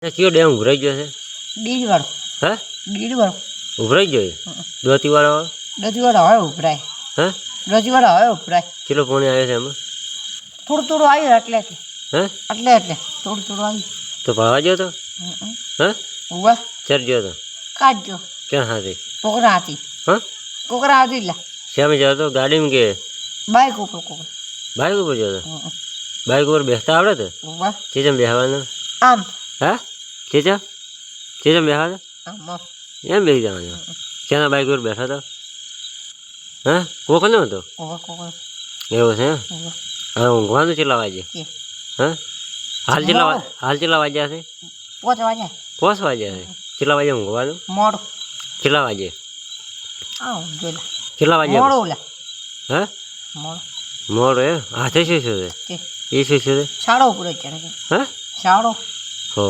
કયો ડેમ ઉભરાઈ ગયો છે? બીજ વાળો. હે? બીજ વાળો ઉભરાઈ ગયો? દોતી વાળો? દોતી વાળો હવે ઉભરાય. હે? દોતી વાળો હવે ઉભરાય. કેટલો પાણી આવ્યો છે એમાં? થોડું થોડું આવ્યું એટલે હે? એટલે થોડું થોડું આવ્યું. તો ભાવા ગયો તો? હે? ઉભા ચર ગયો તો? કાઢજો. ક્યાં હાથી? કોકરા હતી. હા? કોકરા હતી લા. શ્યામે જતો તો ગાડીમાં કે બાઈક ઉપર કોકરા. બાઇક ઉપર જતો? બાઇક ઉપર બેસતા આવડે તો? ઉભા ચેચમ બેસવાનું? આમ હા? ચેચમ બેસવાનું? આમ એમ બેસી જવાનું? ક્યાંના બાઇક ઉપર બેઠા હતા? હા? કોક ન હતો? ઉભા કોકરા. એવું છે? ઉભા હવે ઊંઘવાનું કેટલા વાગે? હા? હાલ કેટલા વાગ્યા છે? 5 વાગ્યા. 5 વાગ્યા છે? કેટલા વાગે ઊંઘવાનું? મોડું. કેટલા વાગે? આવ જોલા. કેટલા વાગે? મોડું લા. હે? મોડું. મોડું એમ? હાથે શું છે? તે એ શું છે? શાળો ઉપર ચડે. હા? શાળો. હો.